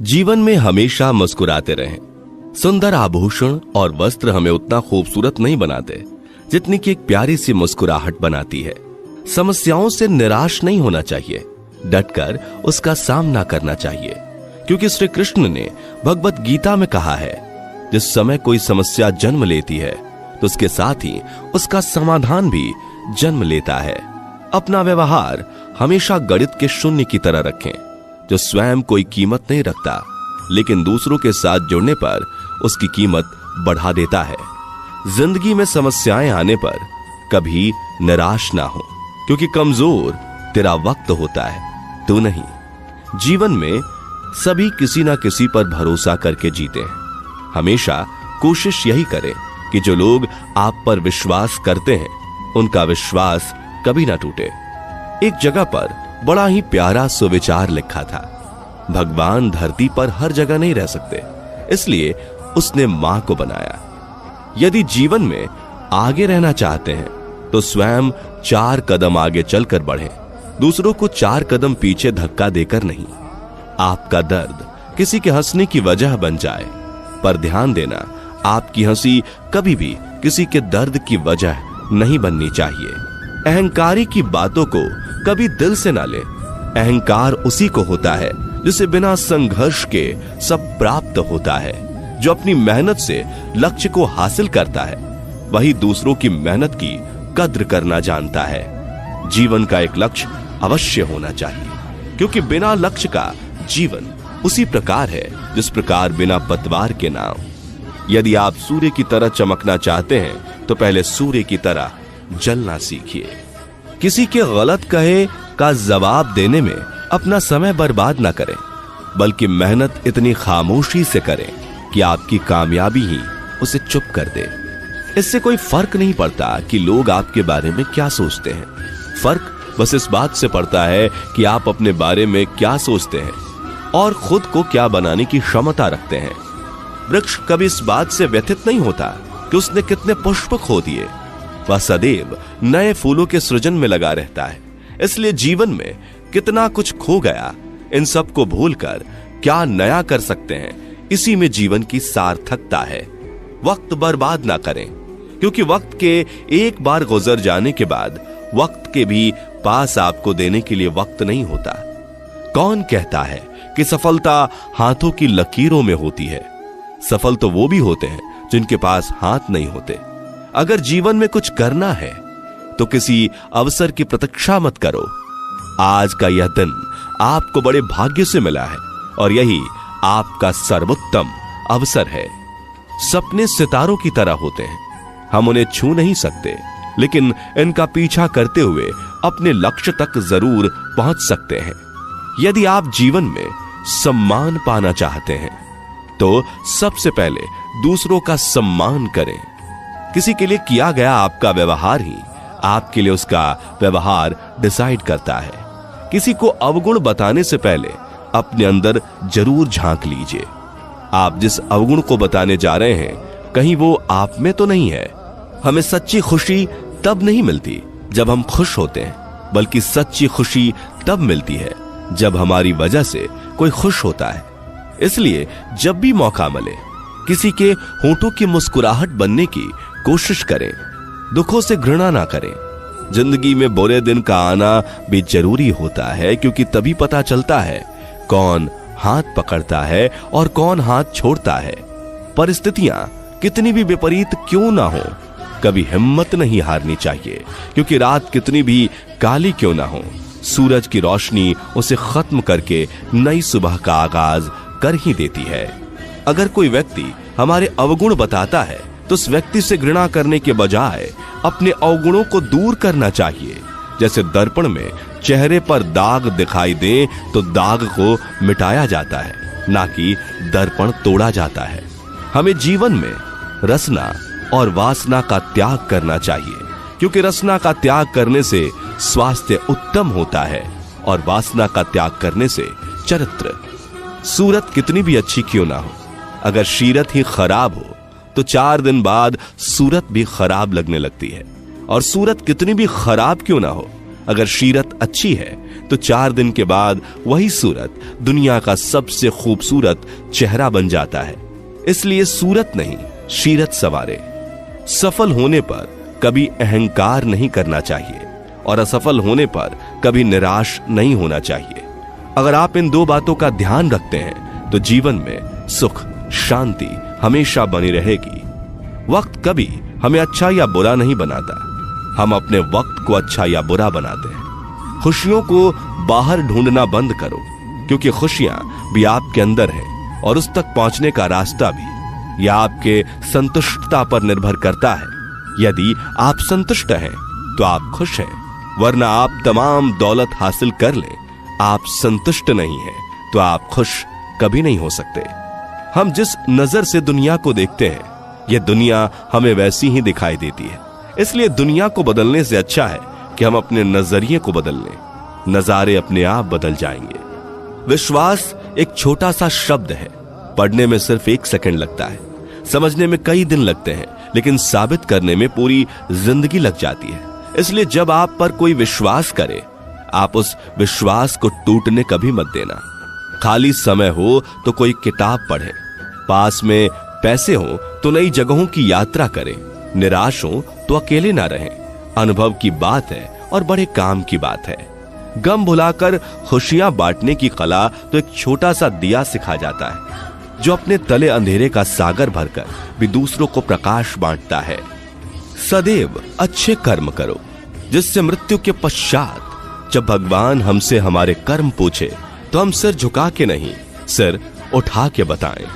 जीवन में हमेशा मुस्कुराते रहें। सुंदर आभूषण और वस्त्र हमें उतना खूबसूरत नहीं बनाते जितनी कि एक प्यारी सी मुस्कुराहट बनाती है। समस्याओं से निराश नहीं होना चाहिए, डटकर उसका सामना करना चाहिए, क्योंकि श्री कृष्ण ने भगवत गीता में कहा है, जिस समय कोई समस्या जन्म लेती है तो उसके साथ ही उसका समाधान भी जन्म लेता है। अपना व्यवहार हमेशा गणित के शून्य की तरह रखें, जो स्वयं कोई कीमत नहीं रखता लेकिन दूसरों के साथ जुड़ने पर उसकी कीमत बढ़ा देता है। जिंदगी में समस्याएं आने पर कभी निराश ना हो, क्योंकि कमजोर तेरा वक्त होता है, तू नहीं। जीवन में सभी किसी ना किसी पर भरोसा करके जीते हैं। हमेशा कोशिश यही करें कि जो लोग आप पर विश्वास करते हैं उनका विश्वास कभी ना टूटे। एक जगह पर बड़ा ही प्यारा सुविचार लिखा था, भगवान धरती पर हर जगह नहीं रह सकते, इसलिए उसने मां को बनाया। यदि जीवन में आगे रहना चाहते हैं तो स्वयं 4 कदम आगे चलकर बढ़ें, दूसरों को 4 कदम पीछे धक्का देकर नहीं। आपका दर्द किसी के हंसने की वजह बन जाए, पर ध्यान देना, आपकी हंसी कभी भी किसी के दर्द की वजह नहीं बननी चाहिए। अहंकारी की बातों को कभी दिल से ना ले। अहंकार उसी को होता है जिसे बिना संघर्ष के सब प्राप्त होता है। जो अपनी मेहनत से लक्ष्य को हासिल करता है वही दूसरों की मेहनत की कद्र करना जानता है। जीवन का एक लक्ष्य अवश्य होना चाहिए, क्योंकि बिना लक्ष्य का जीवन उसी प्रकार है जिस प्रकार बिना पतवार के नाव। यदि आप सूर्य की तरह चमकना चाहते हैं तो पहले सूर्य की तरह जलना सीखिए। किसी के गलत कहे का जवाब देने में अपना समय बर्बाद ना करें, बल्कि मेहनत इतनी खामोशी से करें कि आपकी कामयाबी ही उसे चुप कर दे। इससे कोई फर्क नहीं पड़ता कि लोग आपके बारे में क्या सोचते हैं। फर्क बस इस बात से पड़ता है कि आप अपने बारे में क्या सोचते हैं और खुद को क्या बनाने की क्षमता रखते हैं। वृक्ष कभी इस बात से व्यथित नहीं होता कि उसने कितने पुष्प खो दिए, वह सदैव नए फूलों के सृजन में लगा रहता है। इसलिए जीवन में कितना कुछ खो गया, इन सब को भूलकर क्या नया कर सकते हैं, इसी में जीवन की सार्थकता है। वक्त बर्बाद ना करें, क्योंकि वक्त के एक बार गुजर जाने के बाद वक्त के भी पास आपको देने के लिए वक्त नहीं होता। कौन कहता है कि सफलता हाथों की लकीरों में होती है? सफल तो वो भी होते हैं जिनके पास हाथ नहीं होते। अगर जीवन में कुछ करना है तो किसी अवसर की प्रतीक्षा मत करो। आज का यह दिन आपको बड़े भाग्य से मिला है और यही आपका सर्वोत्तम अवसर है। सपने सितारों की तरह होते हैं, हम उन्हें छू नहीं सकते, लेकिन इनका पीछा करते हुए अपने लक्ष्य तक जरूर पहुंच सकते हैं। यदि आप जीवन में सम्मान पाना चाहते हैं तो सबसे पहले दूसरों का सम्मान करें। किसी के लिए किया गया आपका व्यवहार ही आपके लिए उसका व्यवहार डिसाइड करता है। किसी को अवगुण बताने से पहले अपने अंदर जरूर झांक लीजिए। आप जिस अवगुण को बताने जा रहे हैं कहीं वो आप में तो नहीं है। हमें सच्ची खुशी तब नहीं मिलती जब हम खुश होते हैं, बल्कि सच्ची खुशी तब मिलती है जब हमारी वजह से कोई खुश होता है। इसलिए जब भी मौका मिले किसी के होंठों की मुस्कुराहट बनने की कोशिश करें। दुखों से घृणा ना करें। जिंदगी में बुरे दिन का आना भी जरूरी होता है, क्योंकि तभी पता चलता है कौन हाथ पकड़ता है और कौन हाथ छोड़ता है। परिस्थितियां कितनी भी विपरीत क्यों ना हो, कभी हिम्मत नहीं हारनी चाहिए, क्योंकि रात कितनी भी काली क्यों ना हो, सूरज की रोशनी उसे खत्म करके नई सुबह का आगाज कर ही देती है। अगर कोई व्यक्ति हमारे अवगुण बताता है तो उस व्यक्ति से घृणा करने के बजाय अपने अवगुणों को दूर करना चाहिए। जैसे दर्पण में चेहरे पर दाग दिखाई दे तो दाग को मिटाया जाता है, ना कि दर्पण तोड़ा जाता है। हमें जीवन में रसना और वासना का त्याग करना चाहिए, क्योंकि रसना का त्याग करने से स्वास्थ्य उत्तम होता है और वासना का त्याग करने से चरित्र। सूरत कितनी भी अच्छी क्यों ना हो, अगर सीरत ही खराब हो तो 4 दिन बाद सूरत भी खराब लगने लगती है। और सूरत कितनी भी खराब क्यों ना हो, अगर सीरत अच्छी है तो 4 दिन के बाद वही सूरत दुनिया का सबसे खूबसूरत चेहरा बन जाता है। इसलिए सूरत नहीं, सीरत सवारे। सफल होने पर कभी अहंकार नहीं करना चाहिए और असफल होने पर कभी निराश नहीं होना चाहिए। अगर आप इन 2 बातों का ध्यान रखते हैं तो जीवन में सुख शांति हमेशा बनी रहेगी। वक्त कभी हमें अच्छा या बुरा नहीं बनाता, हम अपने वक्त को अच्छा या बुरा बनाते हैं। खुशियों को बाहर ढूंढना बंद करो, क्योंकि खुशियां भी आपके अंदर हैं और उस तक पहुंचने का रास्ता भी यह आपके संतुष्टता पर निर्भर करता है। यदि आप संतुष्ट हैं तो आप खुश हैं, वरना आप तमाम दौलत हासिल कर लें, आप संतुष्ट नहीं हैं तो आप खुश कभी नहीं हो सकते। हम जिस नजर से दुनिया को देखते हैं, यह दुनिया हमें वैसी ही दिखाई देती है। इसलिए दुनिया को बदलने से अच्छा है कि हम अपने नजरिए को बदल लें। नजारे अपने आप बदल जाएंगे। विश्वास एक छोटा सा शब्द है, पढ़ने में सिर्फ 1 सेकंड लगता है, समझने में कई दिन लगते हैं, लेकिन साबित करने में पूरी जिंदगी लग जाती है। इसलिए जब आप पर कोई विश्वास करे, आप उस विश्वास को टूटने कभी मत देना। खाली समय हो तो कोई किताब पढ़े, पास में पैसे हो तो नई जगहों की यात्रा करें, निराश हो तो अकेले ना रहें। अनुभव की बात है और बड़े काम की बात है। गम भुलाकर खुशियां बांटने की कला तो एक छोटा सा दिया सिखा जाता है, जो अपने तले अंधेरे का सागर भरकर भी दूसरों को प्रकाश बांटता है। सदैव अच्छे कर्म करो, जिससे मृत्यु के पश्चात जब भगवान हमसे हमारे कर्म पूछे तो हम सिर झुका के नहीं, सिर उठा के बताएं।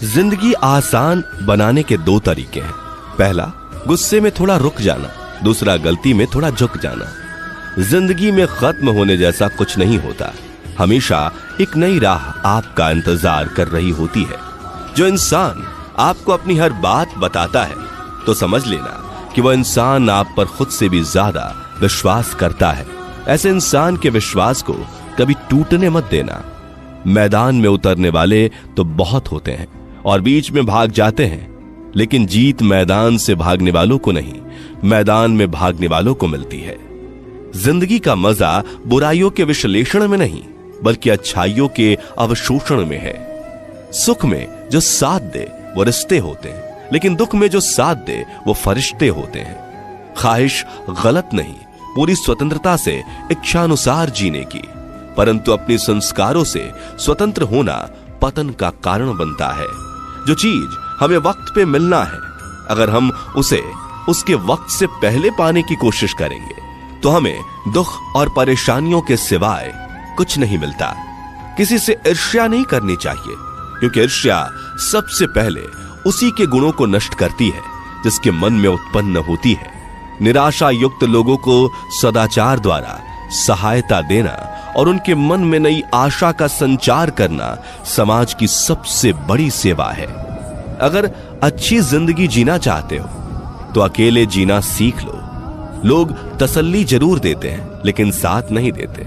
जिंदगी आसान बनाने के 2 तरीके हैं। पहला, गुस्से में थोड़ा रुक जाना, दूसरा, गलती में थोड़ा झुक जाना। जिंदगी में खत्म होने जैसा कुछ नहीं होता, हमेशा एक नई राह आपका इंतजार कर रही होती है। जो इंसान आपको अपनी हर बात बताता है तो समझ लेना कि वह इंसान आप पर खुद से भी ज्यादा विश्वास करता है। ऐसे इंसान के विश्वास को कभी टूटने मत देना। मैदान में उतरने वाले तो बहुत होते हैं और बीच में भाग जाते हैं, लेकिन जीत मैदान से भागने वालों को नहीं, मैदान में भागने वालों को मिलती है। जिंदगी का मजा बुराइयों के विश्लेषण में नहीं, बल्कि अच्छाइयों के अवशोषण में है। सुख में जो साथ दे वो रिश्ते होते हैं, लेकिन दुख में जो साथ दे वो फरिश्ते होते हैं। ख्वाहिश गलत नहीं, पूरी स्वतंत्रता से इच्छानुसार जीने की, परंतु अपने संस्कारों से स्वतंत्र होना पतन का कारण बनता है। जो चीज हमें वक्त पे मिलना है, अगर हम उसे उसके वक्त से पहले पाने की कोशिश करेंगे तो हमें दुख और परेशानियों के सिवाय कुछ नहीं मिलता। किसी से ईर्ष्या नहीं करनी चाहिए, क्योंकि ईर्ष्या सबसे पहले उसी के गुणों को नष्ट करती है जिसके मन में उत्पन्न होती है। निराशा युक्त लोगों को सदाचार द्वारा सहायता देना और उनके मन में नई आशा का संचार करना समाज की सबसे बड़ी सेवा है। अगर अच्छी जिंदगी जीना चाहते हो तो अकेले जीना सीख लो। लोग तसल्ली जरूर देते हैं, लेकिन साथ नहीं देते।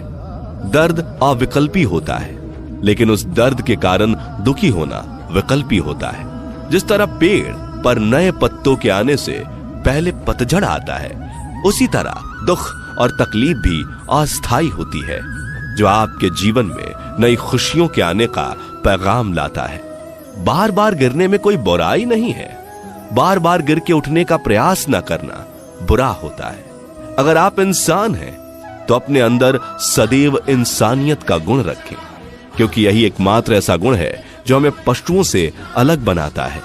दर्द अविकल्पी होता है, लेकिन उस दर्द के कारण दुखी होना विकल्पी होता है। जिस तरह पेड़ पर नए पत्तों के आने से पहले पतझड़ आता है, उसी तरह दुख और तकलीफ भी अस्थायी होती है, जो आपके जीवन में नई खुशियों के आने का पैगाम लाता है। बार बार गिरने में कोई बुराई नहीं है, बार बार गिर के उठने का प्रयास न करना बुरा होता है। अगर आप इंसान हैं तो अपने अंदर सदैव इंसानियत का गुण रखें, क्योंकि यही एकमात्र ऐसा गुण है जो हमें पशुओं से अलग बनाता है।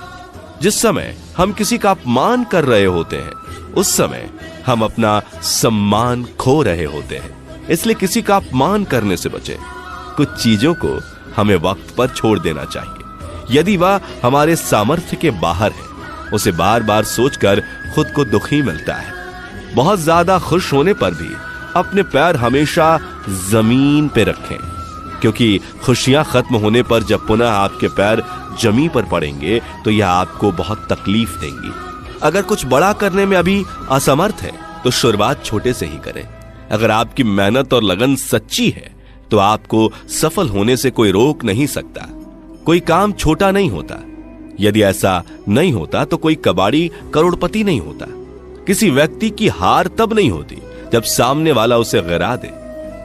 जिस समय हम किसी का अपमान कर रहे होते हैं, उस समय हम अपना सम्मान खो रहे होते हैं। इसलिए किसी का अपमान करने से बचें। कुछ चीजों को हमें वक्त पर छोड़ देना चाहिए। यदि वह हमारे सामर्थ्य के बाहर है, उसे बार बार सोचकर खुद को दुख ही मिलता है। बहुत ज्यादा खुश होने पर भी अपने पैर हमेशा जमीन पे रखें, क्योंकि खुशियां खत्म होने पर जब पुनः आपके पैर जमीन पर पड़ेंगे तो यह आपको बहुत तकलीफ देंगी। अगर कुछ बड़ा करने में अभी असमर्थ है तो शुरुआत छोटे से ही करें। अगर आपकी मेहनत और लगन सच्ची है तो आपको सफल होने से कोई रोक नहीं सकता। कोई काम छोटा नहीं होता। यदि ऐसा नहीं होता तो कोई कबाड़ी करोड़पति नहीं होता। किसी व्यक्ति की हार तब नहीं होती जब सामने वाला उसे गिरा दे,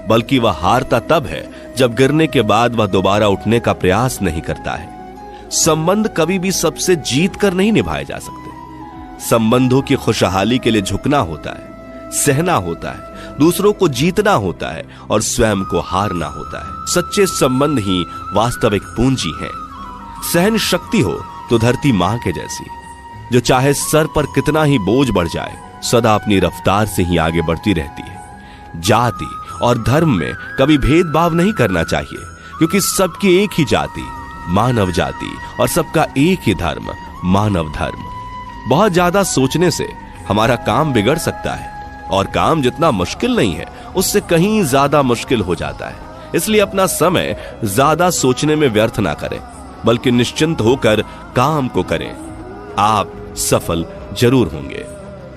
बल्कि वह हारता तब है जब गिरने के बाद वह दोबारा उठने का प्रयास नहीं करता है। संबंध कभी भी सबसे जीत कर नहीं निभाए जा सकते। संबंधों की खुशहाली के लिए झुकना होता है, सहना होता है, दूसरों को जीतना होता है और स्वयं को हारना होता है। सच्चे संबंध ही वास्तविक पूंजी है। सहन शक्ति हो तो धरती मां के जैसी, जो चाहे सर पर कितना ही बोझ बढ़ जाए, सदा अपनी रफ्तार से ही आगे बढ़ती रहती है। जाति और धर्म में कभी भेदभाव नहीं करना चाहिए, क्योंकि सबकी एक ही जाति मानव जाति और सबका एक ही धर्म मानव धर्म। बहुत ज्यादा सोचने से हमारा काम बिगड़ सकता है, और काम जितना मुश्किल नहीं है उससे कहीं ज्यादा मुश्किल हो जाता है। इसलिए अपना समय ज्यादा सोचने में व्यर्थ ना करें, बल्कि निश्चिंत होकर काम को करें। आप सफल जरूर होंगे।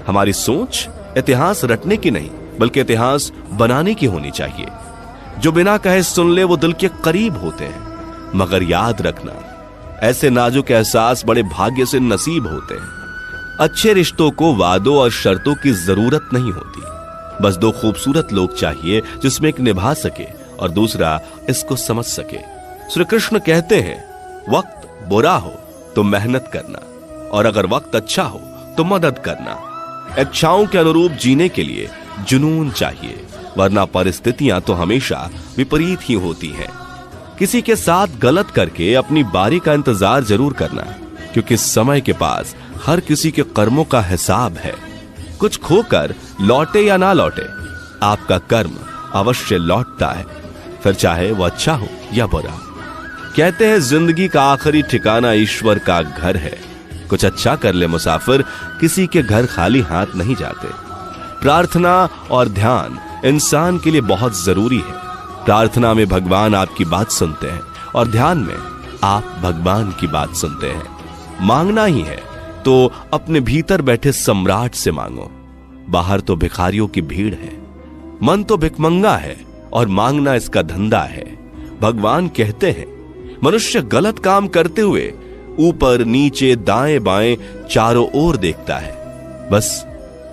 हमारी सोच इतिहास रटने की नहीं, बल्कि इतिहास बनाने की होनी चाहिए। जो बिना कहे सुन ले वो दिल के करीब होते हैं, मगर याद रखना, ऐसे नाजुक एहसास बड़े भाग्य से नसीब होते हैं। अच्छे रिश्तों को वादों और शर्तों की जरूरत नहीं होती। बस दो खूबसूरत लोग चाहिए, जिसमें एक निभा सके और दूसरा इसको समझ सके। श्री कृष्ण कहते हैं, वक्त बुरा हो तो मेहनत करना, और अगर वक्त अच्छा हो तो मदद करना। इच्छाओं के अनुरूप जीने के लिए जुनून चाहिए, वरना परिस्थितियां तो हमेशा विपरीत ही होती हैं। किसी के साथ गलत करके अपनी बारी का इंतजार जरूर करना, क्योंकि समय के पास हर किसी के कर्मों का हिसाब है। कुछ खोकर लौटे या ना लौटे, आपका कर्म अवश्य लौटता है, फिर चाहे वो अच्छा हो या बुरा। कहते हैं जिंदगी का आखिरी ठिकाना ईश्वर का घर है। कुछ अच्छा कर ले मुसाफिर, किसी के घर खाली हाथ नहीं जाते। प्रार्थना और ध्यान इंसान के लिए बहुत जरूरी है। प्रार्थना में भगवान आपकी बात सुनते हैं और ध्यान में आप भगवान की बात सुनते हैं। मांगना ही है तो अपने भीतर बैठे सम्राट से मांगो। बाहर तो भिखारियों की भीड़ है, मन तो भिखमंगा है और मांगना इसका धंधा है। भगवान कहते हैं, मनुष्य गलत काम करते हुए ऊपर नीचे दाएं बाएं चारों ओर देखता है, बस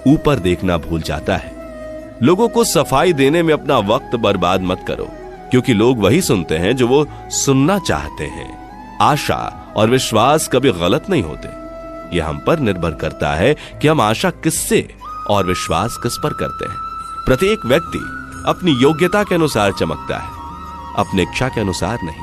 ऊपर देखना भूल जाता है। लोगों को सफाई देने में अपना वक्त बर्बाद मत करो, क्योंकि लोग वही सुनते हैं जो वो सुनना चाहते हैं। आशा और विश्वास कभी गलत नहीं होते। यह हम पर निर्भर करता है कि हम आशा किससे और विश्वास किस पर करते हैं। प्रत्येक व्यक्ति अपनी योग्यता के अनुसार चमकता है, अपनी इच्छा के अनुसार नहीं।